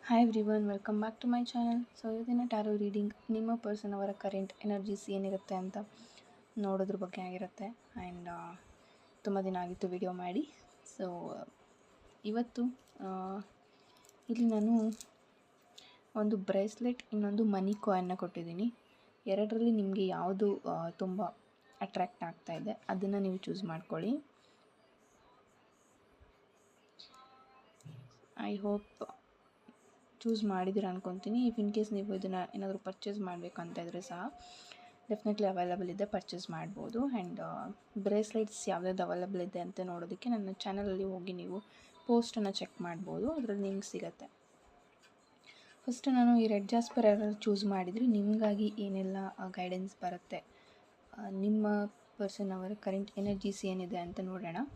Hi everyone, welcome back to my channel. So ಇವತ್ತಿನ tarot reading ನಿಮ್ಮ person ಅವರ current energies ಏನಿರುತ್ತೆ ಅಂತ ನೋಡೋದ್ರ ಬಗ್ಗೆ ಆಗಿರುತ್ತೆ. ಆ್ಯಂಡ್ ತುಂಬ ದಿನ ಆಗಿತ್ತು ವಿಡಿಯೋ ಮಾಡಿ. ಸೊ ಇವತ್ತು ಇಲ್ಲಿ ನಾನು ಒಂದು ಬ್ರೇಸ್ಲೆಟ್, ಇನ್ನೊಂದು ಮನಿ ಕಾಯಿನ್ನ ಕೊಟ್ಟಿದ್ದೀನಿ. ಎರಡರಲ್ಲಿ ನಿಮಗೆ ಯಾವುದು ತುಂಬ ಅಟ್ರ್ಯಾಕ್ಟ್ ಆಗ್ತಾಯಿದೆ ಅದನ್ನು ನೀವು ಚೂಸ್ ಮಾಡ್ಕೊಳ್ಳಿ. ಐ ಹೋಪ್ ಚೂಸ್ ಮಾಡಿದ್ದೀರ ಅನ್ಕೊತೀನಿ. ಇಫ್ ಇನ್ ಕೇಸ್ ನೀವು ಇದನ್ನು ಏನಾದರೂ ಪರ್ಚೇಸ್ ಮಾಡಬೇಕಂತ ಇದ್ದರೆ ಸಹ ಡೆಫಿನೆಟ್ಲಿ ಅವೈಲಬಲ್ ಇದೆ, ಪರ್ಚೇಸ್ ಮಾಡ್ಬೋದು. ಆ್ಯಂಡ್ ಬ್ರೇಸ್ಲೆಟ್ಸ್ ಯಾವ್ಯಾವ್ದು ಅವೈಲಬಲ್ ಇದೆ ಅಂತ ನೋಡೋದಕ್ಕೆ ನನ್ನ ಚಾನಲಲ್ಲಿ ಹೋಗಿ ನೀವು ಪೋಸ್ಟನ್ನು ಚೆಕ್ ಮಾಡ್ಬೋದು, ಅದರಲ್ಲಿ ನಿಮ್ಗೆ ಸಿಗುತ್ತೆ. ಫಸ್ಟ್ ನಾನು ಈ ರೆಡ್ ಜಾಸ್ಪರ್ ಯಾರು ಚೂಸ್ ಮಾಡಿದರೆ ನಿಮಗಾಗಿ ಏನೆಲ್ಲ ಗೈಡೆನ್ಸ್ ಬರುತ್ತೆ, ನಿಮ್ಮ ಪರ್ಸನ್ ಅವರ ಕರೆಂಟ್ ಎನರ್ಜೀಸ್ ಏನಿದೆ ಅಂತ ನೋಡೋಣ.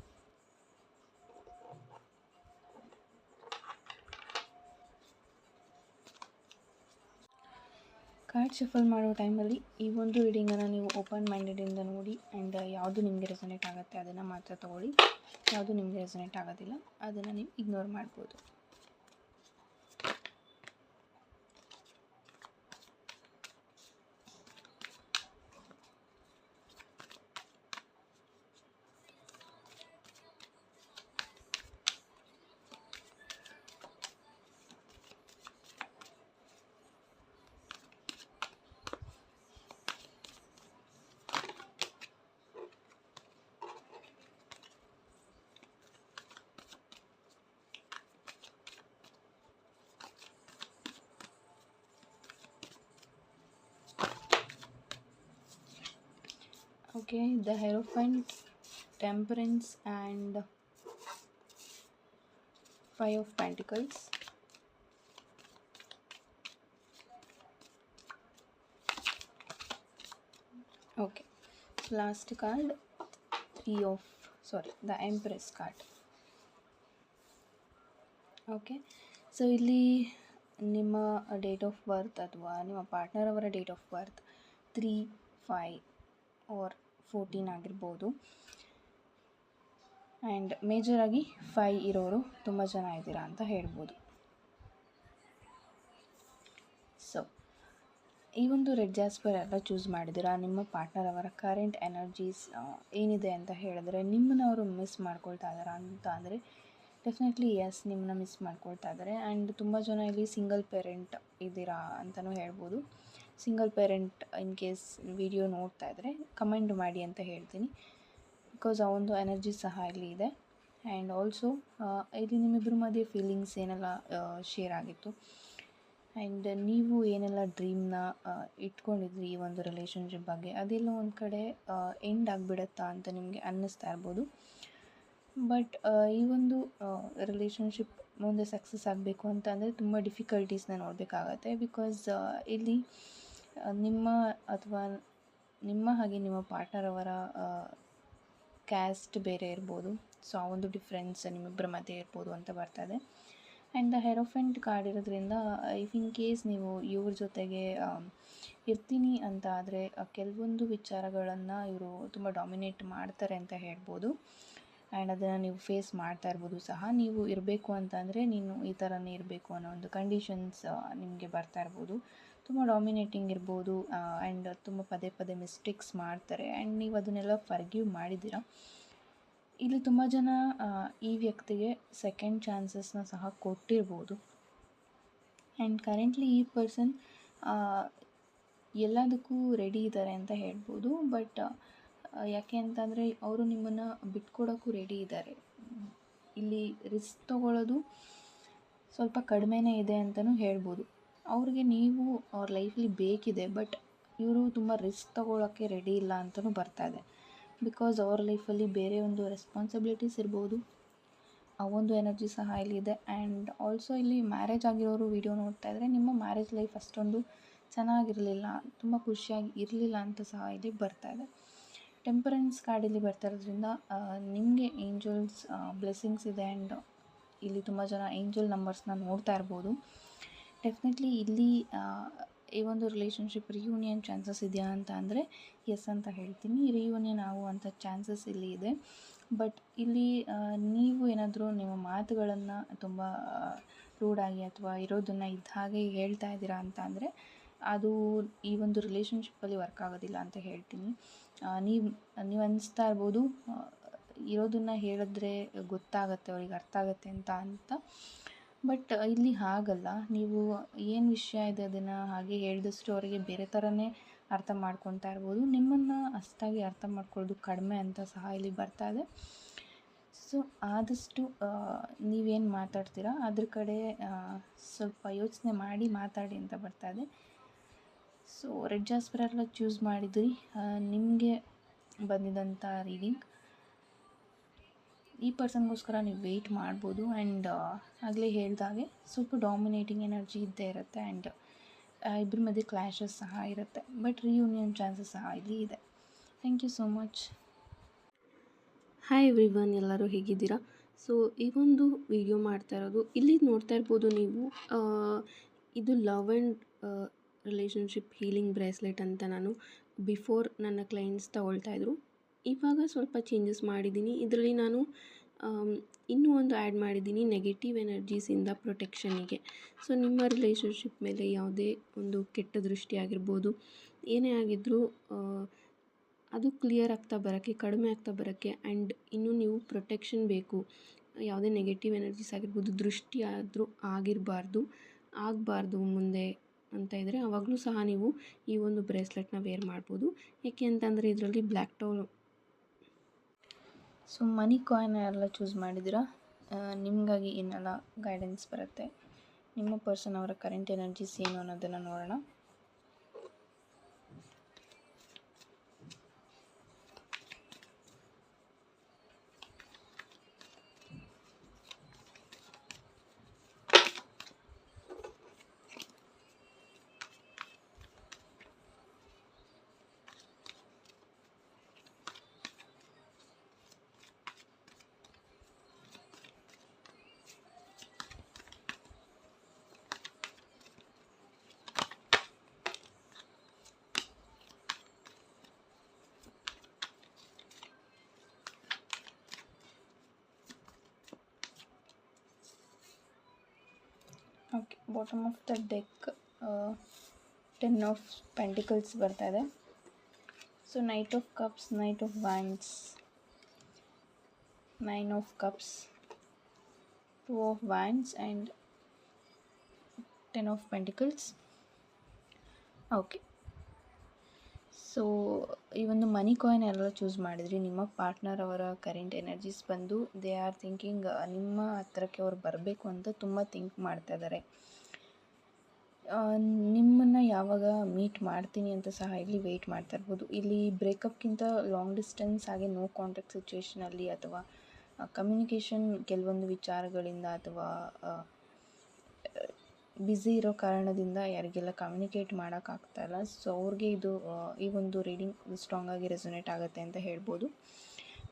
ಕಾರ್ಡ್ ಶಫಲ್ ಮಾಡೋ ಟೈಮಲ್ಲಿ ಈ ಒಂದು ರೀಡಿಂಗನ್ನು ನೀವು ಓಪನ್ ಮೈಂಡೆಡಿಂದ ನೋಡಿ. ಆ್ಯಂಡ್ ಯಾವುದು ನಿಮಗೆ ರೆಸೊನೇಟ್ ಆಗುತ್ತೆ ಅದನ್ನು ಮಾತ್ರ ತೊಗೊಳ್ಳಿ. ಯಾವುದು ನಿಮಗೆ ರೆಸೊನೇಟ್ ಆಗೋದಿಲ್ಲ ಅದನ್ನು ನೀವು ಇಗ್ನೋರ್ ಮಾಡ್ಬೋದು. Okay, the Hierophant, Temperance and 5 of Pentacles. Okay, last card, the Empress card. Okay, so ಇಲ್ಲಿ ನಿಮ್ಮ ಡೇಟ್ ಆಫ್ ಬರ್ತ್ ಅಥವಾ ನಿಮ್ಮ ಪಾರ್ಟ್ನರ್ ಅವರ ಡೇಟ್ ಆಫ್ ಬರ್ತ್ 3, 5 ಆರ್ 14 ಆಗಿರ್ಬೋದು. ಆ್ಯಂಡ್ ಮೇಜರಾಗಿ 5 ಇರೋರು ತುಂಬ ಜನ ಇದ್ದೀರಾ ಅಂತ ಹೇಳ್ಬೋದು. ಸೊ ಈ ಒಂದು ರೆಡ್ ಜಾಸ್ಪರ್ ಎಲ್ಲ ಚೂಸ್ ಮಾಡಿದ್ದೀರಾ, ನಿಮ್ಮ ಪಾರ್ಟ್ನರ್ ಅವರ ಕರೆಂಟ್ ಎನರ್ಜೀಸ್ ಏನಿದೆ ಅಂತ ಹೇಳಿದ್ರೆ ನಿಮ್ಮನ್ನ ಅವರು ಮಿಸ್ ಮಾಡ್ಕೊಳ್ತಾ ಇದ್ದಾರಾ ಅಂತ ಅಂದರೆ ಡೆಫಿನೆಟ್ಲಿ ಎಸ್, ನಿಮ್ಮನ್ನ ಮಿಸ್ ಮಾಡ್ಕೊಳ್ತಾ ಇದ್ದಾರೆ. ಆ್ಯಂಡ್ ತುಂಬ ಜನ ಇಲ್ಲಿ ಸಿಂಗಲ್ ಪೇರೆಂಟ್ ಇದ್ದೀರಾ ಅಂತಲೂ ಹೇಳ್ಬೋದು. Single parent in case video ನೋಡ್ತಾ ಇದ್ದರೆ ಕಮೆಂಟ್ ಮಾಡಿ ಅಂತ ಹೇಳ್ತೀನಿ, ಬಿಕಾಸ್ ಆ ಒಂದು ಎನರ್ಜಿ ಸಹ ಇಲ್ಲಿ ಇದೆ. ಆ್ಯಂಡ್ ಆಲ್ಸೋ ಇಲ್ಲಿ ನಿಮ್ಮಿಬ್ಬರ ಮಧ್ಯೆ ಫೀಲಿಂಗ್ಸ್ ಏನೆಲ್ಲ ಶೇರ್ ಆಗಿತ್ತು ಆ್ಯಂಡ್ ನೀವು ಏನೆಲ್ಲ ಡ್ರೀಮ್ನ ಇಟ್ಕೊಂಡಿದ್ರಿ ಈ ಒಂದು ರಿಲೇಷನ್ಶಿಪ್ ಬಗ್ಗೆ, ಅದೆಲ್ಲ ಒಂದು ಕಡೆ ಎಂಡ್ ಆಗಿಬಿಡುತ್ತಾ ಅಂತ ನಿಮಗೆ ಅನ್ನಿಸ್ತಾ ಇರ್ಬೋದು. ಬಟ್ ಈ ಒಂದು ರಿಲೇಷನ್ಶಿಪ್ ಮುಂದೆ ಸಕ್ಸಸ್ ಆಗಬೇಕು ಅಂತ ಅಂದರೆ ತುಂಬ ಡಿಫಿಕಲ್ಟೀಸ್ನ ನೋಡಬೇಕಾಗತ್ತೆ. ಬಿಕಾಸ್ ಇಲ್ಲಿ ನಿಮ್ಮ ಹಾಗೆ ನಿಮ್ಮ ಪಾರ್ಟ್ನರ್ ಅವರ ಕ್ಯಾಸ್ಟ್ ಬೇರೆ ಇರ್ಬೋದು. ಸೊ ಆ ಒಂದು ಡಿಫ್ರೆನ್ಸ್ ನಿಮ್ಮಿಬ್ಬರ ಮಧ್ಯೆ ಇರ್ಬೋದು ಅಂತ ಬರ್ತದೆ. ಆ್ಯಂಡ್ ದ ಹೆರೋಫೆಂಟ್ ಕಾರ್ಡ್ ಇರೋದ್ರಿಂದ ಇಫ್ ಇನ್ ಕೇಸ್ ನೀವು ಇವ್ರ ಜೊತೆಗೆ ಇರ್ತೀನಿ ಅಂತ ಆದರೆ ಕೆಲವೊಂದು ವಿಚಾರಗಳನ್ನು ಇವರು ತುಂಬ ಡಾಮಿನೇಟ್ ಮಾಡ್ತಾರೆ ಅಂತ ಹೇಳ್ಬೋದು. ಆ್ಯಂಡ್ ಅದನ್ನು ನೀವು ಫೇಸ್ ಮಾಡ್ತಾ ಇರ್ಬೋದು ಸಹ. ನೀವು ಇರಬೇಕು ಅಂತ ಅಂದರೆ ನೀನು ಈ ಥರನೇ ಇರಬೇಕು ಅನ್ನೋ ಒಂದು ಕಂಡೀಷನ್ಸ್ ನಿಮಗೆ ಬರ್ತಾ ಇರ್ಬೋದು. ತುಂಬ ಡಾಮಿನೇಟಿಂಗ್ ಇರ್ಬೋದು ಆ್ಯಂಡ್ ತುಂಬ ಪದೇ ಪದೇ ಮಿಸ್ಟೇಕ್ಸ್ ಮಾಡ್ತಾರೆ. ಆ್ಯಂಡ್ ನೀವು ಅದನ್ನೆಲ್ಲ ಫರ್ಗಿವ್ ಮಾಡಿದ್ದೀರಾ. ಇಲ್ಲಿ ತುಂಬ ಜನ ಈ ವ್ಯಕ್ತಿಗೆ ಸೆಕೆಂಡ್ ಚಾನ್ಸಸ್ನ ಸಹ ಕೊಟ್ಟಿರ್ಬೋದು. ಆ್ಯಂಡ್ ಕರೆಂಟ್ಲಿ ಈ ಪರ್ಸನ್ ಎಲ್ಲದಕ್ಕೂ ರೆಡಿ ಇದ್ದಾರೆ ಅಂತ ಹೇಳ್ಬೋದು. ಬಟ್ ಯಾಕೆ ಅಂತಂದರೆ ಅವರು ನಿಮ್ಮನ್ನು ಬಿಟ್ಕೊಡೋಕ್ಕೂ ರೆಡಿ ಇದ್ದಾರೆ. ಇಲ್ಲಿ ರಿಸ್ಕ್ ತೊಗೊಳ್ಳೋದು ಸ್ವಲ್ಪ ಕಡಿಮೆನೇ ಇದೆ ಅಂತಲೂ ಹೇಳ್ಬೋದು. ಅವ್ರಿಗೆ ನೀವು ಅವ್ರ ಲೈಫಲ್ಲಿ ಬೇಕಿದೆ, ಬಟ್ ಇವರು ತುಂಬ ರಿಸ್ಕ್ ತೊಗೊಳ್ಳೋಕ್ಕೆ ರೆಡಿ ಇಲ್ಲ ಅಂತಲೂ ಬರ್ತಾ ಇದೆ. ಬಿಕಾಸ್ ಅವ್ರ ಲೈಫಲ್ಲಿ ಬೇರೆ ಒಂದು ರೆಸ್ಪಾನ್ಸಿಬಿಲಿಟೀಸ್ ಇರ್ಬೋದು, ಆ ಒಂದು ಎನರ್ಜಿ ಸಹ ಇಲ್ಲಿದೆ. ಆ್ಯಂಡ್ ಆಲ್ಸೋ ಇಲ್ಲಿ ಮ್ಯಾರೇಜ್ ಆಗಿರೋರು ವಿಡಿಯೋ ನೋಡ್ತಾ ಇದ್ದರೆ ನಿಮ್ಮ ಮ್ಯಾರೇಜ್ ಲೈಫ್ ಅಷ್ಟೊಂದು ಚೆನ್ನಾಗಿರಲಿಲ್ಲ, ತುಂಬ ಖುಷಿಯಾಗಿ ಇರಲಿಲ್ಲ ಅಂತ ಸಹ ಇಲ್ಲಿ ಬರ್ತಾ ಇದೆ. ಟೆಂಪರೆನ್ಸ್ ಕಾರ್ಡಲ್ಲಿ ಬರ್ತಾ ಇರೋದ್ರಿಂದ ನಿಮಗೆ ಏಂಜಲ್ಸ್ ಬ್ಲೆಸ್ಸಿಂಗ್ಸ್ ಇದೆ. ಆ್ಯಂಡ್ ಇಲ್ಲಿ ತುಂಬ ಜನ ಏಂಜಲ್ ನಂಬರ್ಸ್ನ ನೋಡ್ತಾ ಇರ್ಬೋದು. ಡೆಫಿನೆಟ್ಲಿ ಇಲ್ಲಿ ಈ ಒಂದು ರಿಲೇಷನ್ಶಿಪ್ ರಿಯೂನಿಯನ್ ಚಾನ್ಸಸ್ ಇದೆಯಾ ಅಂತ ಅಂದರೆ ಎಸ್ ಅಂತ ಹೇಳ್ತೀನಿ. ರಿಯೂನಿಯನ್ ಆಗುವಂಥ ಚಾನ್ಸಸ್ ಇಲ್ಲಿ ಇದೆ. ಬಟ್ ಇಲ್ಲಿ ನೀವು ಏನಾದರೂ ನಿಮ್ಮ ಮಾತುಗಳನ್ನು ತುಂಬ ರೂಡಾಗಿ ಅಥವಾ ಇರೋದನ್ನು ಇದ್ದ ಹಾಗೆ ಹೇಳ್ತಾ ಇದ್ದೀರಾ ಅಂತ ಅಂದರೆ ಅದು ಈ ಒಂದು ರಿಲೇಷನ್ಶಿಪ್ಪಲ್ಲಿ ವರ್ಕ್ ಆಗೋದಿಲ್ಲ ಅಂತ ಹೇಳ್ತೀನಿ. ನೀವು ಅನಿಸ್ತಾ ಇರ್ಬೋದು ಇರೋದನ್ನು ಹೇಳಿದ್ರೆ ಗೊತ್ತಾಗತ್ತೆ, ಅವ್ರಿಗೆ ಅರ್ಥ ಆಗುತ್ತೆ ಅಂತ. ಬಟ್ ಇಲ್ಲಿ ಹಾಗಲ್ಲ. ನೀವು ಏನು ವಿಷಯ ಇದೆ ಅದನ್ನು ಹಾಗೆ ಹೇಳಿದಷ್ಟು ಅವರಿಗೆ ಬೇರೆ ಥರನೇ ಅರ್ಥ ಮಾಡ್ಕೊತಾ ಇರ್ಬೋದು. ನಿಮ್ಮನ್ನು ಅಷ್ಟಾಗಿ ಅರ್ಥ ಮಾಡ್ಕೊಳ್ಳೋದು ಕಡಿಮೆ ಅಂತ ಸಹ ಇಲ್ಲಿ ಬರ್ತಾ ಇದೆ. ಸೊ ಆದಷ್ಟು ನೀವೇನು ಮಾತಾಡ್ತೀರಾ ಅದ್ರ ಕಡೆ ಸ್ವಲ್ಪ ಯೋಚನೆ ಮಾಡಿ ಮಾತಾಡಿ ಅಂತ ಬರ್ತಾ ಇದೆ. ಸೊ ರೆಡ್ ಜಾಸ್ಪರ್ ಎಲ್ಲ ಚೂಸ್ ಮಾಡಿದ್ರಿ. ನಿಮಗೆ ಬಂದಿದ್ದಂಥ ರೀಡಿಂಗ್ ಈ ಪರ್ಸನ್ಗೋಸ್ಕರ ನೀವು ವೆಯ್ಟ್ ಮಾಡ್ಬೋದು. ಆ್ಯಂಡ್ ಆಗಲೇ ಹೇಳಿದಾಗೆ ಸ್ವಲ್ಪ ಡಾಮಿನೇಟಿಂಗ್ ಎನರ್ಜಿ ಇದ್ದೇ ಇರುತ್ತೆ. ಆ್ಯಂಡ್ ಇಬ್ಬರ ಮಧ್ಯೆ ಕ್ಲ್ಯಾಶಸ್ ಸಹ ಇರುತ್ತೆ. ಬಟ್ ರಿಯೂನಿಯನ್ ಚಾನ್ಸಸ್ ಸಹ ಇಲ್ಲಿ ಇದೆ. Thank you so much. Hi everyone, ಎಲ್ಲರೂ ಹೇಗಿದ್ದೀರಾ? ಸೊ ಈ ಒಂದು ವಿಡಿಯೋ ಮಾಡ್ತಾ ಇರೋದು, ಇಲ್ಲಿ ನೋಡ್ತಾ ಇರ್ಬೋದು ನೀವು, ಇದು love and relationship healing bracelet ಅಂತ ನಾನು ಬಿಫೋರ್ ನನ್ನ ಕ್ಲೈಂಟ್ಸ್ ತಗೊಳ್ತಾಯಿದ್ರು. ಇವಾಗ ಸ್ವಲ್ಪ ಚೇಂಜಸ್ ಮಾಡಿದ್ದೀನಿ. ಇದರಲ್ಲಿ ನಾನು ಇನ್ನೂ ಒಂದು ಆ್ಯಡ್ ಮಾಡಿದ್ದೀನಿ, ನೆಗೆಟಿವ್ ಎನರ್ಜೀಸಿಂದ ಪ್ರೊಟೆಕ್ಷನಿಗೆ. ಸೊ ನಿಮ್ಮ ರಿಲೇಷನ್ಶಿಪ್ ಮೇಲೆ ಯಾವುದೇ ಒಂದು ಕೆಟ್ಟ ದೃಷ್ಟಿ ಆಗಿರ್ಬೋದು, ಏನೇ ಆಗಿದ್ದರೂ ಅದು ಕ್ಲಿಯರ್ ಆಗ್ತಾ ಬರೋಕ್ಕೆ, ಕಡಿಮೆ ಆಗ್ತಾ ಬರೋಕ್ಕೆ, ಆ್ಯಂಡ್ ಇನ್ನೂ ನೀವು ಪ್ರೊಟೆಕ್ಷನ್ ಬೇಕು. ಯಾವುದೇ ನೆಗೆಟಿವ್ ಎನರ್ಜೀಸ್ ಆಗಿರ್ಬೋದು, ದೃಷ್ಟಿ ಆದರೂ ಆಗಬಾರ್ದು ಮುಂದೆ ಅಂತ ಇದ್ದರೆ ಆವಾಗಲೂ ಸಹ ನೀವು ಈ ಒಂದು ಬ್ರೇಸ್ಲೆಟ್ನ ವೇರ್ ಮಾಡ್ಬೋದು. ಏಕೆ ಅಂತಂದರೆ ಇದರಲ್ಲಿ ಬ್ಲ್ಯಾಕ್ ಟೋಲ್. ಸೊ ಮನಿ ಕಾಯಿನ್ ಎಲ್ಲ ಚೂಸ್ ಮಾಡಿದ್ದೀರಾ. ನಿಮಗಾಗಿ ಏನೆಲ್ಲ ಗೈಡೆನ್ಸ್ ಬರುತ್ತೆ, ನಿಮ್ಮ ಪರ್ಸನ್ ಅವರ ಕರೆಂಟ್ ಎನರ್ಜೀಸ್ ಏನು ಅನ್ನೋದನ್ನು ನೋಡೋಣ. Okay, bottom of the deck 10 of pentacles ಬರ್ತಾ ಇದೆ. So knight of cups, knight of wands, 9 of cups, 2 of wands and 10 of pentacles. Okay, so ಈ ಒಂದು ಮನಿ ಕಾಯಿನ್ ಎಲ್ಲ ಚೂಸ್ ಮಾಡಿದ್ರಿ. ನಿಮ್ಮ ಪಾರ್ಟ್ನರ್ ಅವರ ಕರೆಂಟ್ ಎನರ್ಜೀಸ್ ಬಂದು ದೇ ಆರ್ ಥಿಂಕಿಂಗ್ ನಿಮ್ಮ ಹತ್ರಕ್ಕೆ ಅವ್ರು ಬರಬೇಕು ಅಂತ ತುಂಬ ಥಿಂಕ್ ಮಾಡ್ತಾ ಇದ್ದಾರೆ. ನಿಮ್ಮನ್ನು ಯಾವಾಗ ಮೀಟ್ ಮಾಡ್ತೀನಿ ಅಂತ ಸಹ ಇಲ್ಲಿ ವೆಯ್ಟ್ ಮಾಡ್ತಾ ಇರ್ಬೋದು. ಇಲ್ಲಿ ಬ್ರೇಕಪ್ಗಿಂತ ಲಾಂಗ್ ಡಿಸ್ಟೆನ್ಸ್ ಹಾಗೆ ನೋ ಕಾಂಟ್ಯಾಕ್ಟ್ ಸಿಚುವೇಷನಲ್ಲಿ ಅಥವಾ ಕಮ್ಯುನಿಕೇಷನ್ ಕೆಲವೊಂದು ವಿಚಾರಗಳಿಂದ ಅಥವಾ ಬ್ಯುಸಿ ಇರೋ ಕಾರಣದಿಂದ ಯಾರಿಗೆಲ್ಲ ಕಮ್ಯುನಿಕೇಟ್ ಮಾಡೋಕ್ಕಾಗ್ತಾಯಿಲ್ಲ. ಸೊ ಅವ್ರಿಗೆ ಇದು ಈ ಒಂದು ರೀಡಿಂಗ್ ಸ್ಟ್ರಾಂಗಾಗಿ ರೆಸೊನೇಟ್ ಆಗುತ್ತೆ ಅಂತ ಹೇಳ್ಬೋದು.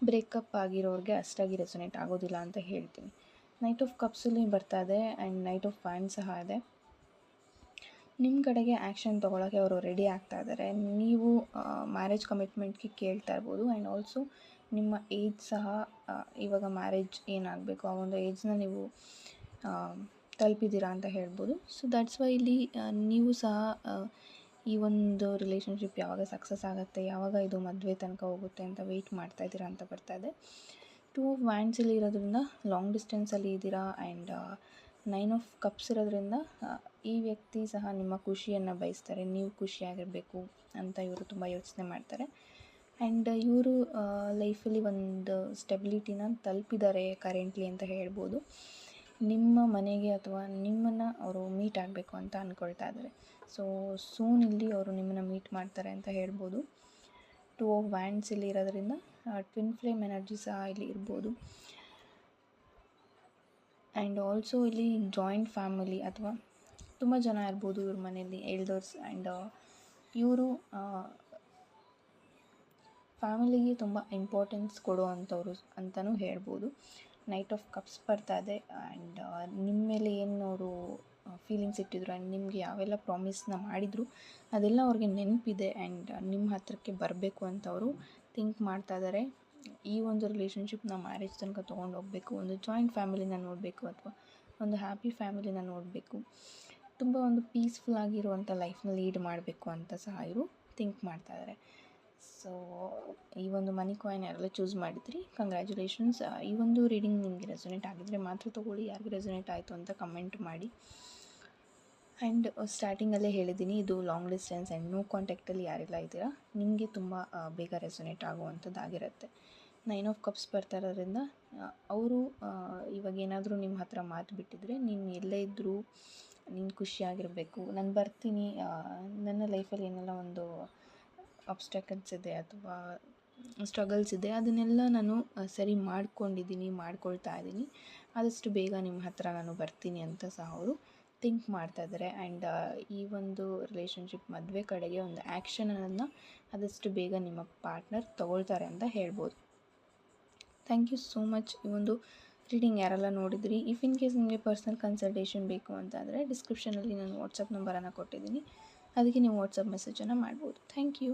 ಬ್ರೇಕಪ್ ಆಗಿರೋರಿಗೆ ಅಷ್ಟಾಗಿ ರೆಸೊನೇಟ್ ಆಗೋದಿಲ್ಲ ಅಂತ ಹೇಳ್ತೀನಿ. ನೈಟ್ ಆಫ್ ಕಪ್ಸಲ್ಲಿ ಬರ್ತಾ ಇದೆ ಆ್ಯಂಡ್ ನೈಟ್ ಆಫ್ ವ್ಯಾಂಡ್ ಸಹ ಇದೆ. ನಿಮ್ಮ ಕಡೆಗೆ ಆ್ಯಕ್ಷನ್ ತೊಗೊಳಕ್ಕೆ ಅವರು ರೆಡಿ ಆಗ್ತಾ ಇದ್ದಾರೆ. ನೀವು ಮ್ಯಾರೇಜ್ ಕಮಿಟ್ಮೆಂಟ್ಗೆ ಕೇಳ್ತಾ ಇರ್ಬೋದು. ಆ್ಯಂಡ್ ಆಲ್ಸೋ ನಿಮ್ಮ ಏಜ್ ಸಹ ಇವಾಗ ಮ್ಯಾರೇಜ್ ಏನಾಗಬೇಕು ಆ ಒಂದು ಏಜ್ನ ನೀವು ತಲುಪಿದ್ದೀರಾ ಅಂತ ಹೇಳ್ಬೋದು. ಸೊ ದ್ಯಾಟ್ಸ್ ವೈ ಇಲ್ಲಿ ನೀವು ಸಹ ಈ ಒಂದು ರಿಲೇಷನ್ಶಿಪ್ ಯಾವಾಗ ಸಕ್ಸಸ್ ಆಗುತ್ತೆ, ಯಾವಾಗ ಇದು ಮದುವೆ ತನಕ ಹೋಗುತ್ತೆ ಅಂತ ವೆಯ್ಟ್ ಮಾಡ್ತಾ ಇದ್ದೀರಾ ಅಂತ ಬರ್ತಾ ಇದೆ. 2 ಆಫ್ ವ್ಯಾಂಡ್ಸಲ್ಲಿ ಇರೋದ್ರಿಂದ ಲಾಂಗ್ ಡಿಸ್ಟೆನ್ಸಲ್ಲಿ ಇದ್ದೀರಾ. ಆ್ಯಂಡ್ 9 ಆಫ್ ಕಪ್ಸ್ ಇರೋದ್ರಿಂದ ಈ ವ್ಯಕ್ತಿ ಸಹ ನಿಮ್ಮ ಖುಷಿಯನ್ನು ಬಯಸ್ತಾರೆ, ನೀವು ಖುಷಿಯಾಗಿರಬೇಕು ಅಂತ ಇವರು ತುಂಬ ಯೋಚನೆ ಮಾಡ್ತಾರೆ. ಆ್ಯಂಡ್ ಇವರು ಲೈಫಲ್ಲಿ ಒಂದು ಸ್ಟೆಬಿಲಿಟಿನ ತಲುಪಿದ್ದಾರೆ ಕರೆಂಟ್ಲಿ ಅಂತ ಹೇಳ್ಬೋದು. ನಿಮ್ಮ ಮನೆಗೆ ಅಥವಾ ನಿಮ್ಮನ್ನು ಅವರು ಮೀಟ್ ಆಗಬೇಕು ಅಂತ ಅಂದ್ಕೊಳ್ತಾ ಇದ್ದಾರೆ. ಸೊ ಸೂನ್ ಇಲ್ಲಿ ಅವರು ನಿಮ್ಮನ್ನು ಮೀಟ್ ಮಾಡ್ತಾರೆ ಅಂತ ಹೇಳ್ಬೋದು. 2 ಆಫ್ ವ್ಯಾಂಡ್ಸ್ ಇಲ್ಲಿ ಇರೋದ್ರಿಂದ ಟ್ವಿನ್ ಫ್ಲೇಮ್ ಎನರ್ಜಿ ಸಹ ಇಲ್ಲಿ ಇರ್ಬೋದು. ಆ್ಯಂಡ್ ಆಲ್ಸೋ ಇಲ್ಲಿ ಜಾಯಿಂಟ್ ಫ್ಯಾಮಿಲಿ ಅಥವಾ ತುಂಬ ಜನ ಇರ್ಬೋದು ಇವ್ರ ಮನೆಯಲ್ಲಿ ಎಲ್ಡರ್ಸ್. ಆ್ಯಂಡ್ ಇವರು ಫ್ಯಾಮಿಲಿಗೆ ತುಂಬ ಇಂಪಾರ್ಟೆನ್ಸ್ ಕೊಡುವಂಥವ್ರು ಅಂತಲೂ ಹೇಳ್ಬೋದು. ನೈಟ್ ಆಫ್ ಕಪ್ಸ್ ಬರ್ತಾ ಇದೆ. ಆ್ಯಂಡ್ ನಿಮ್ಮ ಮೇಲೆ ಏನು ಅವರು ಫೀಲಿಂಗ್ಸ್ ಇಟ್ಟಿದ್ರು ಆ್ಯಂಡ್ ನಿಮಗೆ ಯಾವೆಲ್ಲ ಪ್ರಾಮಿಸ್ನ ಮಾಡಿದರು ಅದೆಲ್ಲ ಅವ್ರಿಗೆ ನೆನಪಿದೆ. ಆ್ಯಂಡ್ ನಿಮ್ಮ ಹತ್ರಕ್ಕೆ ಬರಬೇಕು ಅಂತ ಅವರು ಥಿಂಕ್ ಮಾಡ್ತಾ ಇದ್ದಾರೆ. ಈ ಒಂದು ರಿಲೇಷನ್ಶಿಪ್ನ ಮ್ಯಾರೇಜ್ ತನಕ ತೊಗೊಂಡು ಹೋಗಬೇಕು, ಒಂದು ಜಾಯಿಂಟ್ ಫ್ಯಾಮಿಲಿನ ನೋಡಬೇಕು ಅಥವಾ ಒಂದು ಹ್ಯಾಪಿ ಫ್ಯಾಮಿಲಿನ ನೋಡಬೇಕು, ತುಂಬ ಒಂದು ಪೀಸ್ಫುಲ್ ಆಗಿರುವಂಥ ಲೈಫ್ನ ಲೀಡ್ ಮಾಡಬೇಕು ಅಂತ ಸಹ ಇವರು ಥಿಂಕ್ ಮಾಡ್ತಾಯಿದ್ದಾರೆ. ಸೊ ಈ ಒಂದು ಮನಿ ಕಾಯಿನ್ ಯಾರೆಲ್ಲ ಚೂಸ್ ಮಾಡಿದ್ರಿ, ಕಂಗ್ರ್ಯಾಚುಲೇಷನ್ಸ್. ಈ ಒಂದು ರೀಡಿಂಗ್ ನಿಮಗೆ ರೆಸೊನೇಟ್ ಆಗಿದ್ದರೆ ಮಾತ್ರ ತೊಗೊಳ್ಳಿ. ಯಾರಿಗೆ ರೆಸೊನೇಟ್ ಆಯಿತು ಅಂತ ಕಮೆಂಟ್ ಮಾಡಿ. ಆ್ಯಂಡ್ ಸ್ಟಾರ್ಟಿಂಗಲ್ಲೇ ಹೇಳಿದ್ದೀನಿ, ಇದು ಲಾಂಗ್ ಡಿಸ್ಟೆನ್ಸ್ ಆ್ಯಂಡ್ ನೋ ಕಾಂಟ್ಯಾಕ್ಟಲ್ಲಿ ಯಾರೆಲ್ಲ ಇದ್ದೀರಾ ನಿಮಗೆ ತುಂಬ ಬೇಗ ರೆಸೊನೇಟ್ ಆಗುವಂಥದ್ದಾಗಿರುತ್ತೆ. 9 ಆಫ್ ಕಪ್ಸ್ ಬರ್ತಾ ಇರೋದ್ರಿಂದ ಅವರು ಇವಾಗ ಏನಾದರೂ ನಿಮ್ಮ ಹತ್ರ ಮಾತು ಬಿಟ್ಟಿದ್ರೆ, ನೀನು ಎಲ್ಲೇ ಇದ್ದರೂ ನೀನು ಖುಷಿಯಾಗಿರಬೇಕು, ನಾನು ಬರ್ತೀನಿ, ನನ್ನ ಲೈಫಲ್ಲಿ ಏನೆಲ್ಲ ಒಂದು ಆಬ್ಸ್ಟಕಲ್ಸ್ ಇದೆ ಅಥವಾ ಸ್ಟ್ರಗಲ್ಸ್ ಇದೆ ಅದನ್ನೆಲ್ಲ ನಾನು ಸರಿ ಮಾಡ್ಕೊಳ್ತಾ ಇದ್ದೀನಿ, ಆದಷ್ಟು ಬೇಗ ನಿಮ್ಮ ಹತ್ರ ನಾನು ಬರ್ತೀನಿ ಅಂತ ಸಹ ಅವರು ಥಿಂಕ್ ಮಾಡ್ತಾ ಇದ್ದಾರೆ. ಆ್ಯಂಡ್ ಈ ಒಂದು ರಿಲೇಷನ್ಶಿಪ್ ಮದುವೆ ಕಡೆಗೆ ಒಂದು ಆ್ಯಕ್ಷನನ್ನು ಆದಷ್ಟು ಬೇಗ ನಿಮ್ಮ ಪಾರ್ಟ್ನರ್ ತಗೊಳ್ತಾರೆ ಅಂತ ಹೇಳ್ಬೋದು. Thank you so much. ಈ ಒಂದು ರೀಡಿಂಗ್ ಯಾರೆಲ್ಲ ನೋಡಿದ್ರಿ, ಇಫ್ ಇನ್ ಕೇಸ್ ನಿಮಗೆ ಪರ್ಸ್ನಲ್ ಕನ್ಸಲ್ಟೇಷನ್ ಬೇಕು ಅಂತಾದರೆ ಡಿಸ್ಕ್ರಿಪ್ಷನಲ್ಲಿ ನಾನು ವಾಟ್ಸಪ್ ನಂಬರನ್ನು ಕೊಟ್ಟಿದ್ದೀನಿ, ಅದಕ್ಕೆ ನೀವು ವಾಟ್ಸಪ್ ಮೆಸೇಜನ್ನು ಮಾಡ್ಬೋದು. Thank you.